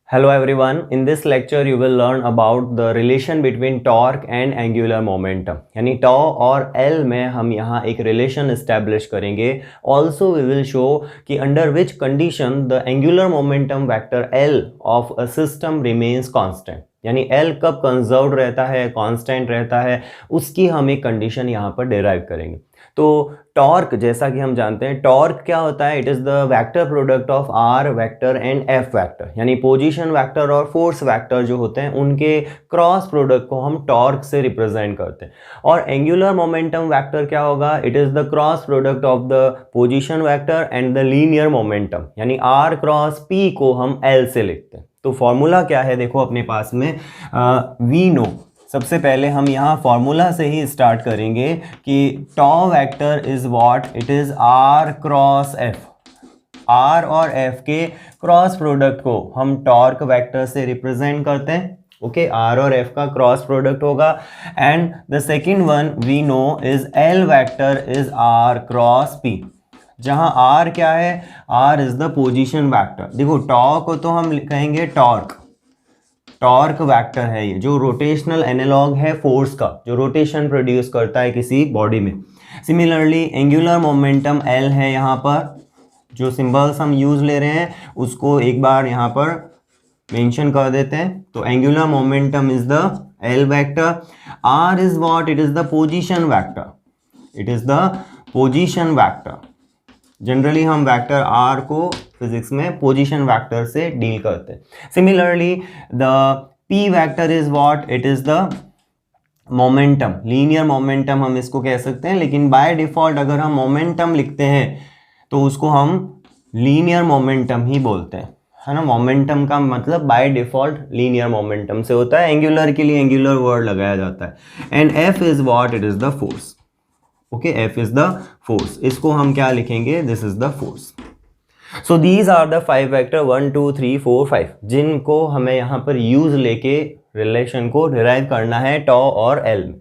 Hello everyone. In this lecture you will learn about the relation between torque and angular momentum. यानी tau और L में हम यहाँ एक relation establish करेंगे. Also we will show कि under which condition the angular momentum vector L of a system remains constant. यानी L कब कंजर्व रहता है, कांस्टेंट रहता है, उसकी हम एक कंडीशन यहाँ पर डिराइव करेंगे. तो टॉर्क जैसा कि हम जानते हैं, टॉर्क क्या होता है? It is the vector product of R vector and F vector. यानी पोजीशन वेक्टर और फोर्स वेक्टर जो होते हैं उनके क्रॉस प्रोडक्ट को हम टॉर्क से रिप्रेजेंट करते हैं. और एंगुलर मोमेंटम वेक्टर क्या होगा? It is the cross product of the position vector and the linear momentum. यानी आर क्रॉस पी को हम एल से लिखते हैं. तो फॉर्मूला क्या है? देखो अपने पास में वी नो. सबसे पहले हम यहाँ फॉर्मूला से ही स्टार्ट करेंगे कि tau vector is what? It is r cross F. R और एफ के क्रॉस प्रोडक्ट को हम टॉर्क वेक्टर से रिप्रेजेंट करते हैं. ओके, आर और एफ का क्रॉस प्रोडक्ट होगा. And the second one we know is L vector is r cross p. जहाँ आर क्या है? R is the position vector. देखो टॉ को तो हम कहेंगे टॉर्क. टॉर्क वेक्टर है ये, जो रोटेशनल एनालॉग है फोर्स का, जो रोटेशन प्रोड्यूस करता है किसी बॉडी में. सिमिलरली एंगुलर मोमेंटम एल है. यहाँ पर जो सिंबल्स हम यूज ले रहे हैं उसको एक बार यहाँ पर मेंशन कर देते हैं. तो angular momentum is the L vector. R is what? It is the position vector. It is the position vector. Generally हम वेक्टर आर को फिजिक्स में पोजीशन वेक्टर से डील करते हैं. Similarly the P vector is what? It is the momentum. Linear momentum हम इसको कह सकते हैं, लेकिन बाय डिफॉल्ट अगर हम मोमेंटम लिखते हैं तो उसको हम लीनियर मोमेंटम ही बोलते हैं, है ना. मोमेंटम का मतलब बाय डिफॉल्ट लीनियर मोमेंटम से होता है. एंगुलर के लिए एंगुलर वर्ड लगाया जाता है. And F is what? It is the force. Okay, F is the force. इसको हम क्या लिखेंगे? This is the force. So these are the 5 vector 1 2 3 4 5 जिनको हमें यहाँ पर यूज लेके रिलेशन को डिराइव करना है टॉ और एल में.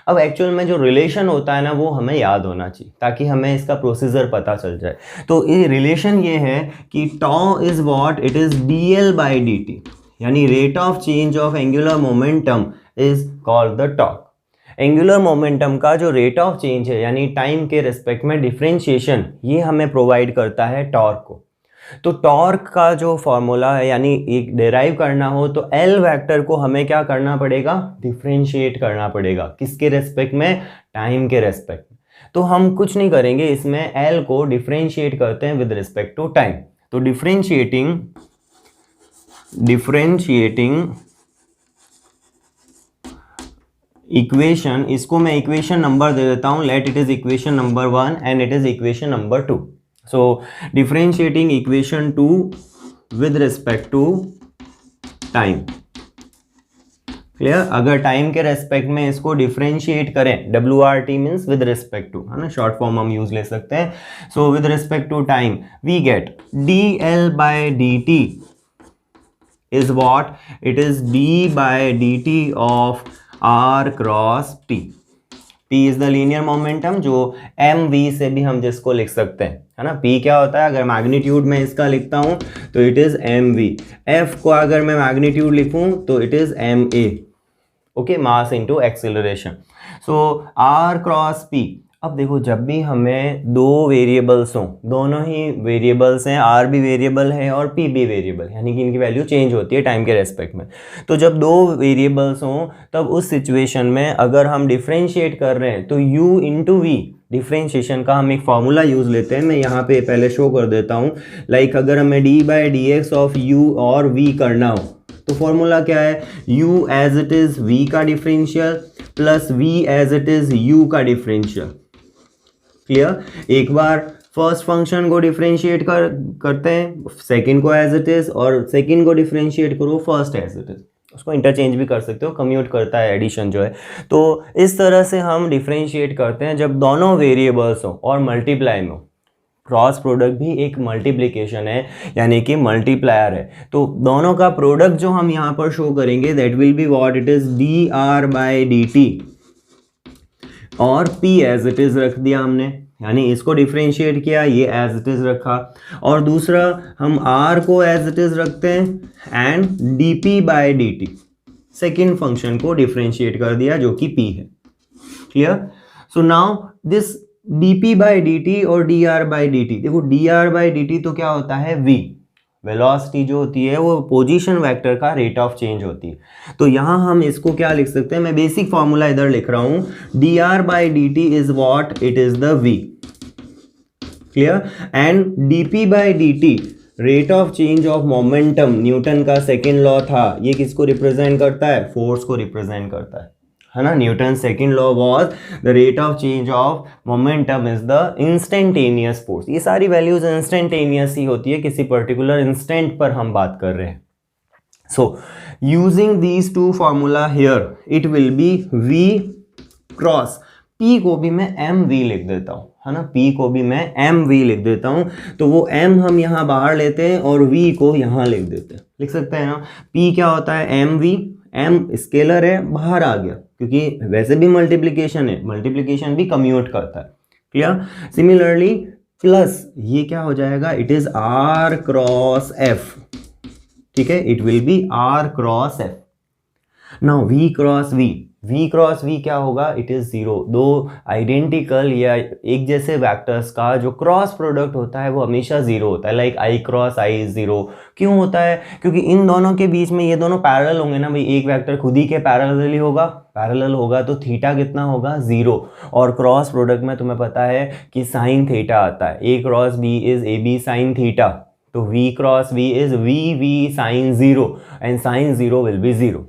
अब एक्चुअल में जो रिलेशन होता है ना, वो हमें याद होना चाहिए ताकि हमें इसका प्रोसीजर पता चल जाए. तो ये रिलेशन ये है कि tau is what? It is d L by d t. यानी rate of change of angular momentum is called the torque. Angular momentum का जो रेट ऑफ चेंज है यानी टाइम के रिस्पेक्ट में डिफरेंशिएशन, ये हमें प्रोवाइड करता है टॉर्क को. तो टॉर्क का जो फॉर्मूला है यानी एक डिराइव करना हो तो एल वेक्टर को हमें क्या करना पड़ेगा? डिफरेंशिएट करना पड़ेगा. किसके रेस्पेक्ट में? टाइम के रेस्पेक्ट में. तो हम कुछ नहीं करेंगे, इसमें एल को डिफरेंशिएट करते हैं विद रिस्पेक्ट टू टाइम. तो डिफरेंशिएटिंग इक्वेशन, इसको मैं इक्वेशन नंबर दे देता हूं. Let it is equation number 1 and it is equation number 2. So differentiating equation 2 with respect to time. Clear? अगर टाइम के रेस्पेक्ट में इसको डिफरेंशिएट करें, WRT means with respect to, है ना, शॉर्ट फॉर्म हम यूज ले सकते हैं. So with respect to time we get dl bye dt is what? It is d by dt of r cross p. p is the linear momentum, जो mv से भी हम जिसको लिख सकते हैं, है ना. p क्या होता है? अगर मैग्नीट्यूड में इसका लिखता हूं तो इट इज mv. f को अगर मैं मैग्नीट्यूड लिखूं तो it is ma. Okay, mass into acceleration. So r cross p. अब देखो, जब भी हमें दो वेरिएबल्स हों, दोनों ही वेरिएबल्स हैं, r भी वेरिएबल है और p भी वेरिएबल, यानी कि इनकी वैल्यू चेंज होती है टाइम के रेस्पेक्ट में. तो जब दो वेरिएबल्स हों तब उस सिचुएशन में अगर हम डिफरेंशिएट कर रहे हैं तो u इंटू वी, डिफरेंशिएशन का हम एक फार्मूला यूज लेते हैं. मैं यहाँ पे पहले शो कर देता हूँ. लाइक अगर हमें d by D x of u और v करना हो तो फॉर्मूला क्या है? u as it is v का differential plus v as it is u का डिफरेंशियल. क्लियर? एक बार फर्स्ट फंक्शन को डिफरेंशिएट करते हैं, सेकंड को एज इट इज, और सेकंड को डिफरेंशिएट करो फर्स्ट एज इट इज. उसको इंटरचेंज भी कर सकते हो, कम्यूट करता है एडिशन जो है. तो इस तरह से हम डिफरेंशिएट करते हैं जब दोनों वेरिएबल्स हो और मल्टीप्लाई में हो. क्रॉस प्रोडक्ट भी एक मल्टीप्लिकेशन है, यानी कि मल्टीप्लायर है. तो दोनों का प्रोडक्ट जो हम यहाँ पर शो करेंगे that will be what? It is dr by dt और p एज इट इज रख दिया हमने. यानी इसको डिफ्रेंशिएट किया, ये एज इट इज रखा, और दूसरा हम r को एज इट इज रखते हैं and dp by dt second function को डिफ्रेंशिएट कर दिया जो कि p है। Clear? So now this dp by dt और dr बाय dt, देखो dr बाय dt तो क्या होता है, v वेलोसिटी जो होती है वो पोजीशन वेक्टर का रेट ऑफ चेंज होती है। तो यहाँ हम इसको क्या लिख सकते हैं, मैं बेसिक फॉर्मूला इधर लिख रहा हूँ, dr by dt is what, it is the v। Clear? And dp by dt rate of change of momentum, Newton का सेकेंड लॉ था, ये किसको रिप्रेजेंट करता है, फोर्स को रिप्रेजेंट करता है ना। Newton second law was the rate of change of momentum is the instantaneous force. ये सारी वैल्यूज इंस्टेंटेनियस ही होती है, किसी पर्टिकुलर इंस्टेंट पर हम बात कर रहे हैं। So using these two formula here it will be v cross, p को भी मैं mv लिख देता हूँ, है ना, p को भी मैं mv लिख देता हूँ। तो वो m हम यहाँ बाहर लेते हैं और v को यहाँ लिख देते हैं, लिख सकते हैं ना। p क्या होता है, mv, m स्केलर है, बाहर आ गया क्योंकि वैसे भी मल्टीप्लिकेशन है, मल्टीप्लिकेशन भी कम्यूट करता है। क्लियर? सिमिलरली प्लस ये क्या हो जाएगा, it is r cross f, ठीक है, it will be r cross f। Now v cross v क्या होगा, इट इज जीरो। दो आइडेंटिकल या एक जैसे वेक्टर्स का जो क्रॉस प्रोडक्ट होता है वो हमेशा जीरो होता है, like i cross i is zero. क्यों होता है, क्योंकि इन दोनों के बीच में ये दोनों पैरेलल होंगे ना भाई, एक वेक्टर खुद ही के पैरेलल होगा, पैरेलल होगा तो थीटा कितना होगा, जीरो। और क्रॉस प्रोडक्ट में तुम्हें पता है कि साइन थीटा आता है, a cross b is ab sine theta, तो v cross v is v sine zero and sine zero will be zero.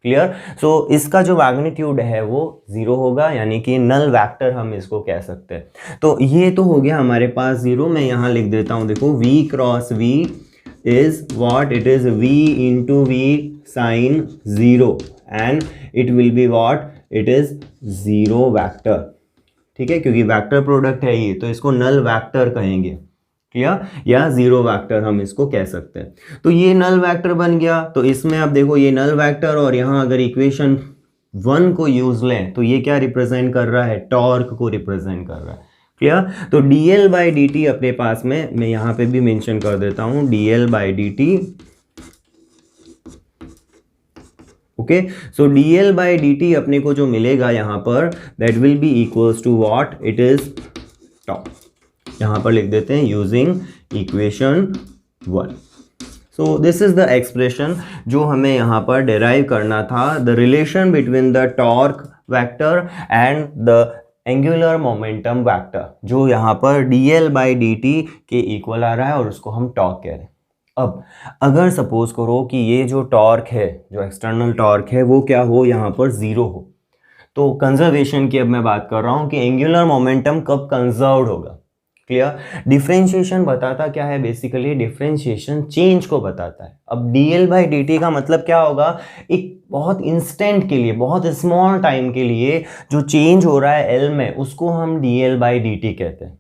Clear? So इसका जो मैग्नीट्यूड है वो जीरो होगा, यानी कि नल वेक्टर हम इसको कह सकते हैं। तो ये तो हो गया हमारे पास जीरो, मैं यहाँ लिख देता हूँ, देखो v cross v is what, it is v into v sine zero and it will be what, it is zero vector. ठीक है, क्योंकि वेक्टर प्रोडक्ट है ये, तो इसको नल वेक्टर कहेंगे। क्लियर? या जीरो वेक्टर हम इसको कह सकते हैं। तो ये नल वेक्टर बन गया। तो इसमें आप देखो ये नल वेक्टर, और यहाँ अगर इक्वेशन 1 को यूज लें तो ये क्या रिप्रेजेंट कर रहा है, टॉर्क को रिप्रेजेंट कर रहा है। क्लियर? तो dl बाई dt अपने पास में, मैं यहाँ पे भी मेंशन कर देता हूँ, dl by dt, okay. So dl by dt अपने को जो मिलेगा यहाँ पर, that will be equals to what, it is tau, यहाँ पर लिख देते हैं using equation 1। So this is the expression जो हमें यहाँ पर डिराइव करना था, the relation between the torque vector and the angular momentum vector, जो यहाँ पर dl बाई dt के इक्वल आ रहा है और उसको हम टॉर्क कह रहे हैं। अब अगर सपोज करो कि ये जो टॉर्क है, जो एक्सटर्नल टॉर्क है, वो क्या हो, यहाँ पर जीरो हो, तो कंजर्वेशन की अब मैं बात कर रहा हूँ कि एंगुलर मोमेंटम कब कंजर्व्ड होगा। क्लियर? डिफरेंशिएशन बताता क्या है, बेसिकली डिफरेंशिएशन चेंज को बताता है। अब dl बाई dt का मतलब क्या होगा, एक बहुत इंस्टेंट के लिए, बहुत स्मॉल टाइम के लिए जो चेंज हो रहा है l में, उसको हम dl बाई dt कहते हैं।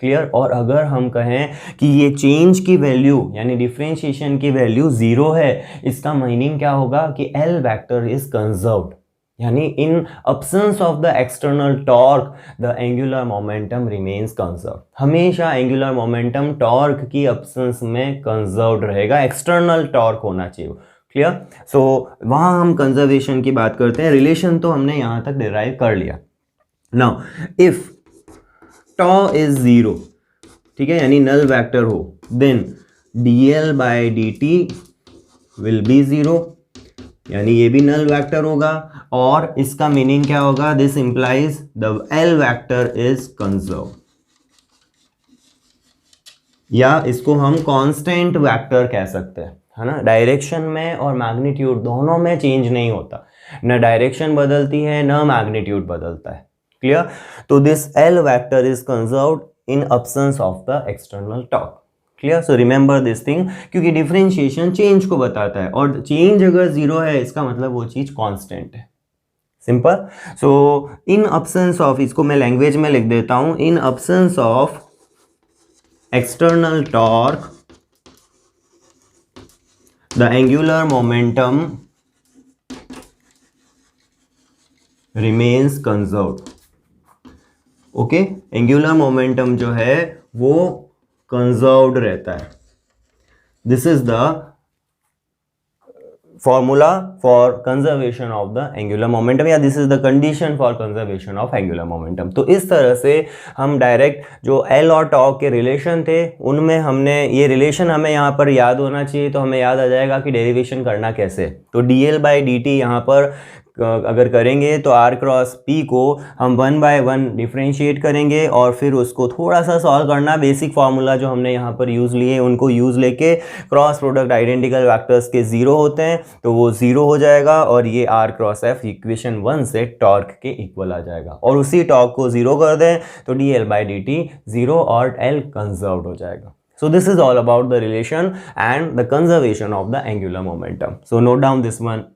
क्लियर? और अगर हम कहें कि ये चेंज की वैल्यू यानी डिफरेंशिएशन की वैल्यू जीरो है, इसका मीनिंग क्या होगा कि l वेक्टर इज कंजर्व्ड, यानी इन absence of the external torque the angular momentum remains conserved. हमेशा एंगुलर मोमेंटम टॉर्क की absence में कंजर्व्ड रहेगा, एक्सटर्नल टॉर्क होना चाहिए। क्लियर? सो वहाँ हम कंजर्वेशन की बात करते हैं। रिलेशन तो हमने यहाँ तक डिराइव कर लिया। नाउ इफ टॉ इज जीरो, ठीक है, यानी नल वेक्टर हो, then dl by dt will be zero, यानी ये भी नल वेक्टर होगा। और इसका मीनिंग क्या होगा, this implies the l vector is conserve, या इसको हम कांस्टेंट वेक्टर कह सकते हैं, है ना। डायरेक्शन में और मैग्नीट्यूड दोनों में चेंज नहीं होता, न डायरेक्शन बदलती है न मैग्नीट्यूड बदलता है। क्लियर? तो this l vector is conserved in absence of the external torque. Clear? So remember this thing, क्योंकि डिफरेंशिएशन चेंज को बताता है, और चेंज अगर जीरो है इसका मतलब वो चीज कांस्टेंट है। Simple. So in absence of, इसको मैं लैंग्वेज में लिख देता हूं, in absence of external torque the angular momentum remains conserved. Okay, angular momentum जो है वो कंजर्व्ड रहता है। This is the formula for conservation of the angular momentum, या this is the condition for conservation of angular momentum. तो इस तरह से हम डायरेक्ट जो एल और टॉ के रिलेशन थे उनमें हमने ये रिलेशन हमें यहाँ पर याद होना चाहिए, तो हमें याद आ जाएगा कि डेरिवेशन करना कैसे। तो D L by d T यहाँ पर अगर करेंगे तो आर क्रॉस पी को हम 1 बाय 1 डिफ्रेंशिएट करेंगे और फिर उसको थोड़ा सा सॉल्व करना, बेसिक फार्मूला जो हमने यहाँ पर यूज़ लिए उनको यूज़ लेके क्रॉस प्रोडक्ट आइडेंटिकल वेक्टर्स के ज़ीरो होते हैं तो वो ज़ीरो हो जाएगा और ये आर क्रॉस एफ इक्वेशन 1 से टॉर्क के इक्वल आ जाएगा। और उसी टॉर्क को ज़ीरो कर दें तो D L by d T zero और एल कंजर्व्ड हो जाएगा। So this is all about the relation and the conservation of the angular momentum. So note down this one.